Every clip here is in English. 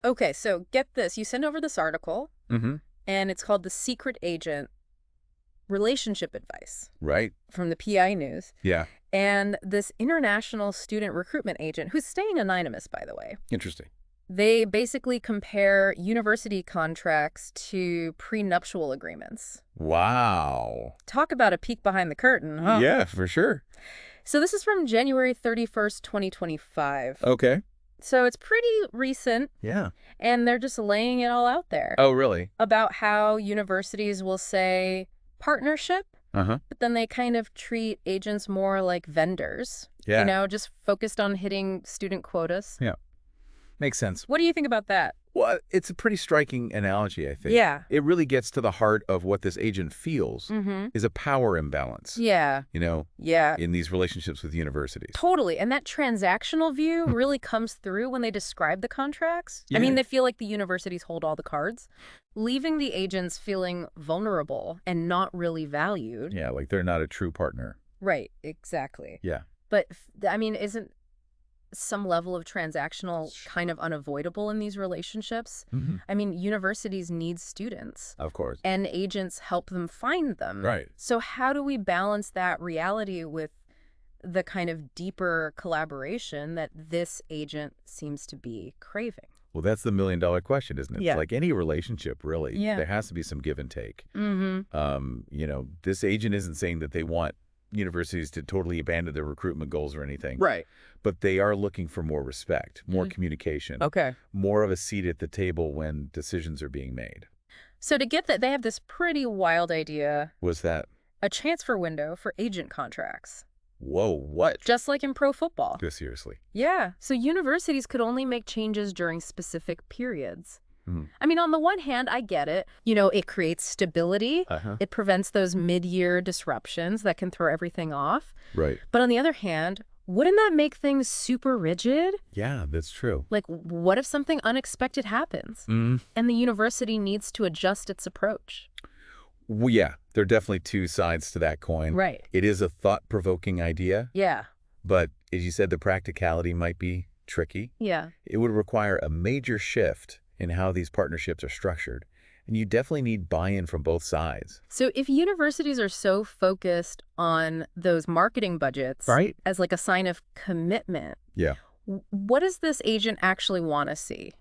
Okay, so get this. You send over this article, Mm-hmm. and it's called The Secret Agent Relationship Advice Right. from the PI News. Yeah. And this international student recruitment agent, who's staying anonymous, by the way, Interesting. they basically compare university contracts to prenuptial agreements. Wow. Talk about a peek behind the curtain, huh? Yeah, for sure. So this is from January 31st, 2025. Okay. So it's pretty recent, Yeah. and they're just laying it all out there Oh, really? about how universities will say partnership, Uh-huh. but then they kind of treat agents more like vendors, Yeah. just focused on hitting student quotas. Yeah. Makes sense. What do you think about that? Well, it's a pretty striking analogy, I think. Yeah. It really gets to the heart of what this agent feels Mm-hmm. is a power imbalance, Yeah. Yeah. in these relationships with universities. Totally. And that transactional view really comes through when they describe the contracts. I Yeah. mean, they feel like the universities hold all the cards, leaving the agents feeling vulnerable and not really valued. Yeah, like they're not a true partner. Right. Exactly. Yeah. But, I mean, isn't some level of transactional kind of unavoidable in these relationships? Mm-hmm. I mean, universities need students, Of course. and agents help them find them. Right. So how do we balance that reality with the kind of deeper collaboration that this agent seems to be craving? Well, that's the million-dollar question, isn't it? Yeah. It's like any relationship, really. Yeah. There has to be some give and take. Mm-hmm. This agent isn't saying that they want universities to totally abandon their recruitment goals or anything. Right. But they are looking for more respect, more communication, Okay. more of a seat at the table when decisions are being made. So to get that, they have this pretty wild idea, Was that, a transfer window for agent contracts, whoa, what? just like in pro football. Go seriously. Yeah. So universities could only make changes during specific periods. Mhm. I mean, on the one hand, I get it. It creates stability. Uh-huh. It prevents those mid-year disruptions that can throw everything off. Right. But on the other hand, wouldn't that make things super rigid? Yeah, that's true. Like, what if something unexpected happens Mm. and the university needs to adjust its approach? Well, yeah, there are definitely two sides to that coin. Right. It is a thought-provoking idea, Yeah. but as you said, the practicality might be tricky. Yeah. It would require a major shift in how these partnerships are structured, and you definitely need buy-in from both sides. So if universities are so focused on those marketing budgets Right. as like a sign of commitment, Yeah. what does this agent actually want to see?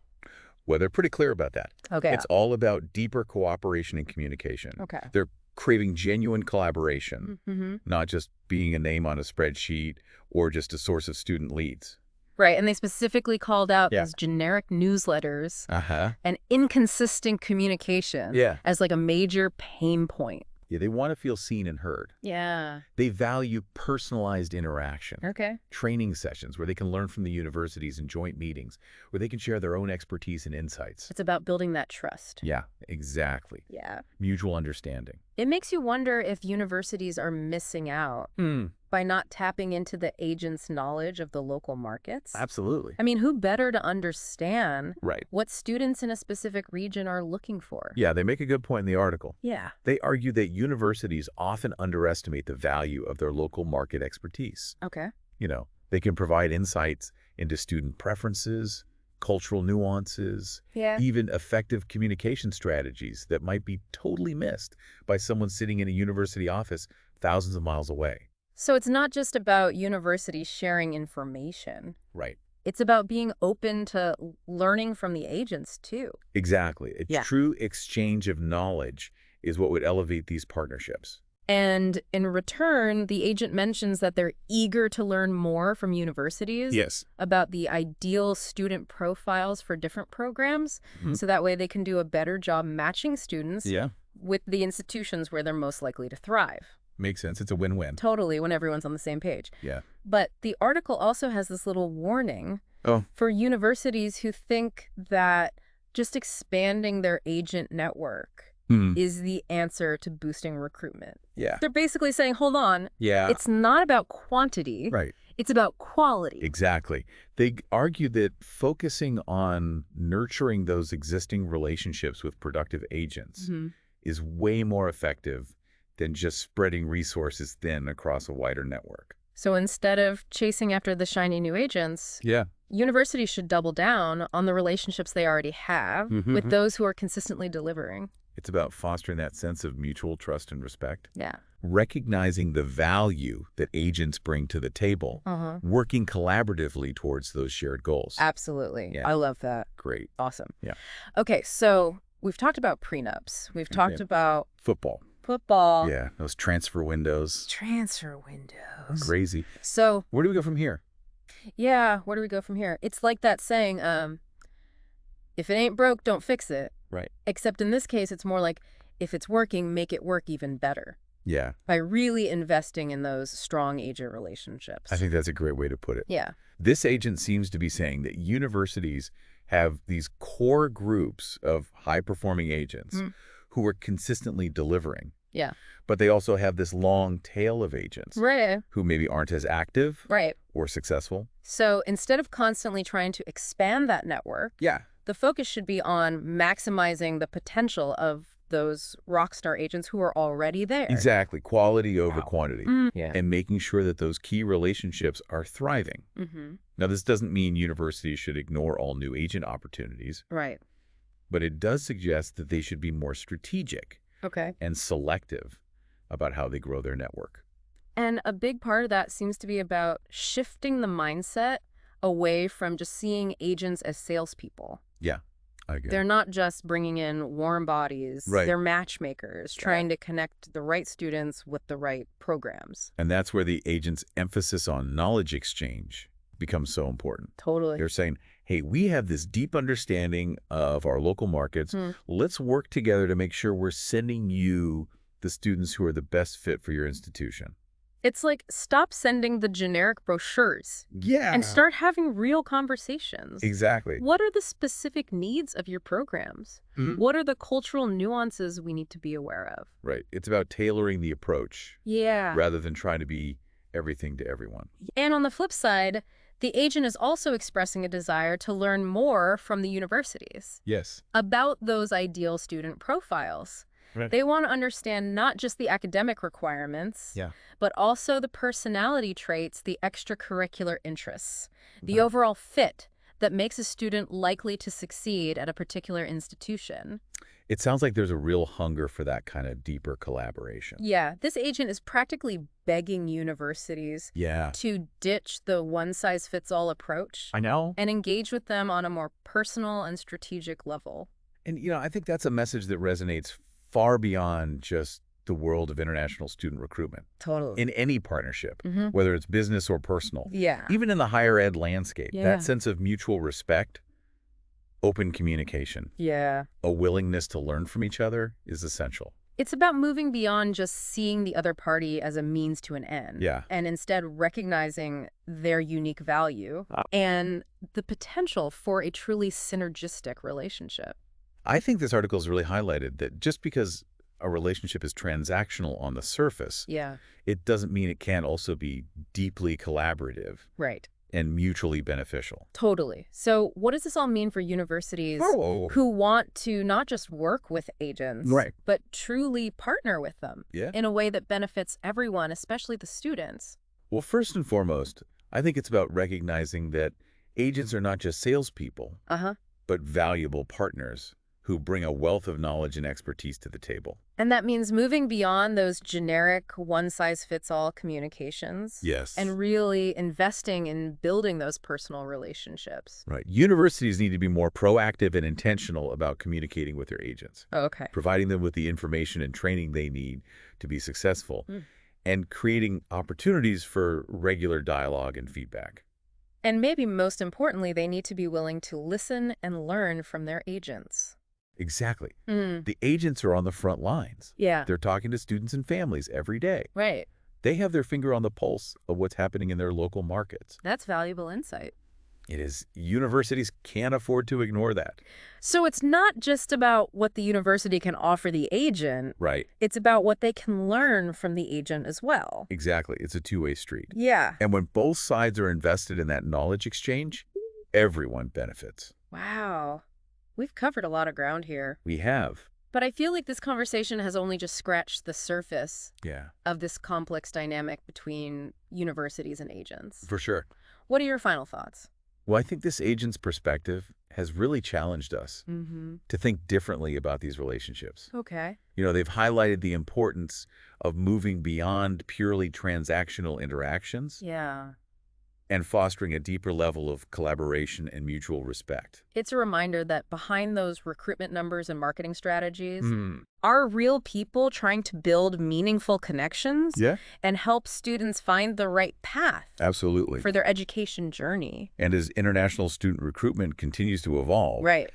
Well, they're pretty clear about that. Okay. It's all about deeper cooperation and communication. Okay. They're craving genuine collaboration, Mm-hmm. not just being a name on a spreadsheet or just a source of student leads. Right. And they specifically called out Yeah. these generic newsletters Uh-huh. and inconsistent communication Yeah. as like a major pain point. Yeah, they want to feel seen and heard. Yeah. They value personalized interaction. Okay. Training sessions where they can learn from the universities and joint meetings, where they can share their own expertise and insights. It's about building that trust. Yeah, exactly. Yeah. Mutual understanding. It makes you wonder if universities are missing out by not tapping into the agent's knowledge of the local markets. Absolutely. I mean, who better to understand Right. what students in a specific region are looking for? Yeah, they make a good point in the article. Yeah. They argue that universities often underestimate the value of their local market expertise. Okay. They can provide insights into student preferences, cultural nuances, Yeah. even effective communication strategies that might be totally missed by someone sitting in a university office thousands of miles away. So it's not just about universities sharing information. Right. It's about being open to learning from the agents, too. Exactly. A Yeah. true exchange of knowledge is what would elevate these partnerships. And in return, the agent mentions that they're eager to learn more from universities Yes. about the ideal student profiles for different programs, Mhm. so that way they can do a better job matching students Yeah. with the institutions where they're most likely to thrive. Makes sense. It's a win-win. Totally, when everyone's on the same page. Yeah. But the article also has this little warning Oh. for universities who think that just expanding their agent network is the answer to boosting recruitment. Yeah. They're basically saying, hold on, Yeah. it's not about quantity, Right. it's about quality. Exactly. They argue that focusing on nurturing those existing relationships with productive agents Mhm. is way more effective than just spreading resources thin across a wider network. So instead of chasing after the shiny new agents, Yeah. universities should double down on the relationships they already have with those who are consistently delivering. It's about fostering that sense of mutual trust and respect, Yeah. recognizing the value that agents bring to the table, Uh-huh. working collaboratively towards those shared goals. Absolutely. Yeah. I love that. Great. Awesome. Yeah. Okay, so we've talked about prenups. We've talked Yeah. about Football. football. Yeah. Those transfer windows. Transfer windows. Crazy. So, Where do we go from here? yeah, where do we go from here? It's like that saying, if it ain't broke, don't fix it. Right. Except in this case, it's more like, if it's working, make it work even better. Yeah. By really investing in those strong agent relationships. I think that's a great way to put it. Yeah. This agent seems to be saying that universities have these core groups of high-performing agents who are consistently delivering. Yeah. But they also have this long tail of agents Right. who maybe aren't as active Right. or successful. So instead of constantly trying to expand that network, Yeah. the focus should be on maximizing the potential of those rock star agents who are already there. Exactly. Quality over quantity. Yeah. And making sure that those key relationships are thriving. Now, this doesn't mean universities should ignore all new agent opportunities, Right. but it does suggest that they should be more strategic Okay. and selective about how they grow their network. And a big part of that seems to be about shifting the mindset away from just seeing agents as salespeople. Yeah, I agree. They're not just bringing in warm bodies. Right. They're matchmakers, trying to connect the right students with the right programs. And that's where the agent's emphasis on knowledge exchange becomes so important. Totally. They're saying, hey, we have this deep understanding of our local markets. Let's work together to make sure we're sending you the students who are the best fit for your institution. It's like, stop sending the generic brochures Yeah. and start having real conversations. Exactly. What are the specific needs of your programs? What are the cultural nuances we need to be aware of? Right. It's about tailoring the approach Yeah. rather than trying to be everything to everyone. And on the flip side, the agent is also expressing a desire to learn more from the universities Yes. about those ideal student profiles. Right. They want to understand not just the academic requirements, Yeah. but also the personality traits, the extracurricular interests, the overall fit that makes a student likely to succeed at a particular institution. It sounds like there's a real hunger for that kind of deeper collaboration. Yeah, this agent is practically begging universities Yeah. to ditch the one-size-fits-all approach I know. and engage with them on a more personal and strategic level. And, I think that's a message that resonates far beyond just the world of international student recruitment. Totally. In any partnership, whether it's business or personal. Yeah. Even in the higher ed landscape, Yeah. that sense of mutual respect, open communication, Yeah. a willingness to learn from each other is essential. It's about moving beyond just seeing the other party as a means to an end. Yeah. And instead recognizing their unique value and the potential for a truly synergistic relationship. I think this article has really highlighted that just because a relationship is transactional on the surface, Yeah. it doesn't mean it can't also be deeply collaborative Right. and mutually beneficial. Totally. So what does this all mean for universities who want to not just work with agents, Right. but truly partner with them Yeah. in a way that benefits everyone, especially the students? Well, first and foremost, I think it's about recognizing that agents are not just salespeople, but valuable partners who bring a wealth of knowledge and expertise to the table. And that means moving beyond those generic one-size-fits-all communications. Yes. And really investing in building those personal relationships. Right. Universities need to be more proactive and intentional about communicating with their agents, Oh, okay. providing them with the information and training they need to be successful, and creating opportunities for regular dialogue and feedback. And maybe most importantly, they need to be willing to listen and learn from their agents. Exactly. The agents are on the front lines. Yeah. They're talking to students and families every day. Right. They have their finger on the pulse of what's happening in their local markets. That's valuable insight. It is. Universities can't afford to ignore that. So it's not just about what the university can offer the agent. Right. It's about what they can learn from the agent as well. Exactly. It's a two-way street. Yeah. And when both sides are invested in that knowledge exchange, everyone benefits. Wow. We've covered a lot of ground here. We have. But I feel like this conversation has only just scratched the surface Yeah, of this complex dynamic between universities and agents. for sure. What are your final thoughts? Well, I think this agent's perspective has really challenged us Mm-hmm. to think differently about these relationships. Okay. They've highlighted the importance of moving beyond purely transactional interactions Yeah. and fostering a deeper level of collaboration and mutual respect. It's a reminder that behind those recruitment numbers and marketing strategies Hmm. are real people trying to build meaningful connections Yeah, and help students find the right path absolutely. for their education journey. And as international student recruitment continues to evolve, Right.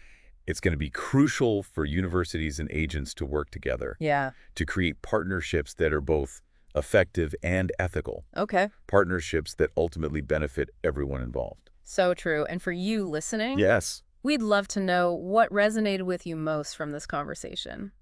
it's going to be crucial for universities and agents to work together Yeah. to create partnerships that are both effective and ethical, Okay. partnerships that ultimately benefit everyone involved. So true. And for you listening, Yes. we'd love to know what resonated with you most from this conversation.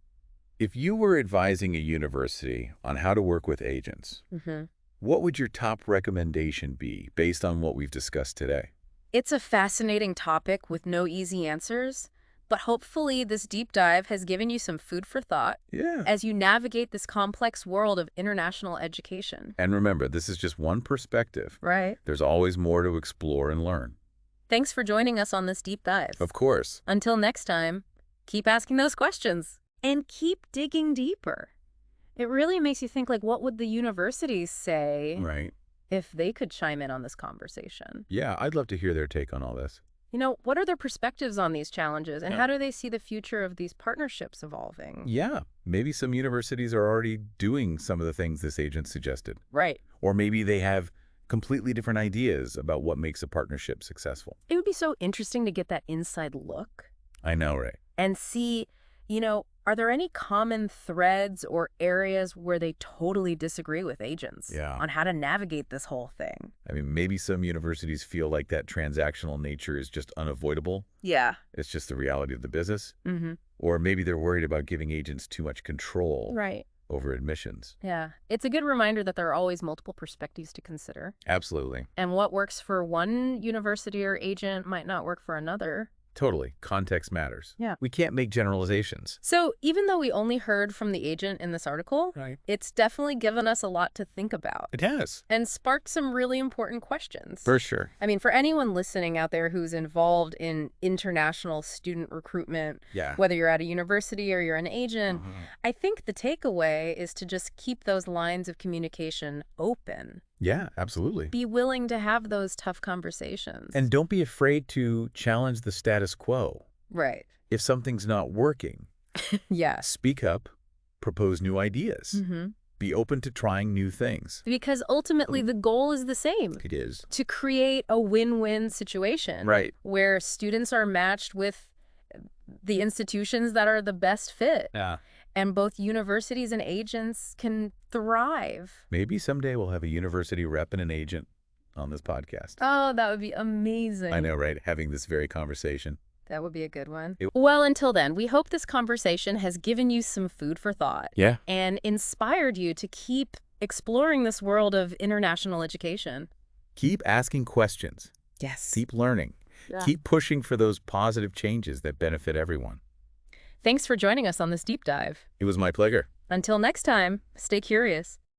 If you were advising a university on how to work with agents, Mm-hmm. what would your top recommendation be based on what we've discussed today? It's a fascinating topic with no easy answers, but hopefully this deep dive has given you some food for thought Yeah. as you navigate this complex world of international education. And remember, this is just one perspective. Right. There's always more to explore and learn. Thanks for joining us on this deep dive. Of course. Until next time, keep asking those questions and keep digging deeper. It really makes you think, like, what would the universities say Right. if they could chime in on this conversation? Yeah, I'd love to hear their take on all this. What are their perspectives on these challenges, and Yeah. how do they see the future of these partnerships evolving? Yeah, maybe some universities are already doing some of the things this agent suggested. Right. Or maybe they have completely different ideas about what makes a partnership successful. It would be so interesting to get that inside look I know, right? and see, are there any common threads or areas where they totally disagree with agents Yeah. on how to navigate this whole thing? I mean, maybe some universities feel like that transactional nature is just unavoidable. Yeah. It's just the reality of the business. Mm-hmm. Or maybe they're worried about giving agents too much control Right. over admissions. Yeah. It's a good reminder that there are always multiple perspectives to consider. Absolutely. And what works for one university or agent might not work for another. Totally. Context matters. Yeah. We can't make generalizations. So even though we only heard from the agent in this article, Right. it's definitely given us a lot to think about It has. and sparked some really important questions. For sure. I mean, for anyone listening out there who's involved in international student recruitment, Yeah. whether you're at a university or you're an agent, Uh-huh. I think the takeaway is to just keep those lines of communication open. Yeah, absolutely. Be willing to have those tough conversations. And don't be afraid to challenge the status quo. Right. If something's not working, Yes. speak up, propose new ideas. Mm-hmm. Be open to trying new things. Because ultimately the goal is the same. It is. To create a win-win situation. Right. Where students are matched with the institutions that are the best fit. Yeah. And both universities and agents can thrive. Maybe someday we'll have a university rep and an agent on this podcast. Oh, that would be amazing. I know, right? Having this very conversation. That would be a good one. It- Well, until then, we hope this conversation has given you some food for thought. Yeah. And inspired you to keep exploring this world of international education. Keep asking questions. Yes. Keep learning. Yeah. Keep pushing for those positive changes that benefit everyone. Thanks for joining us on this deep dive. It was my pleasure. Until next time, stay curious.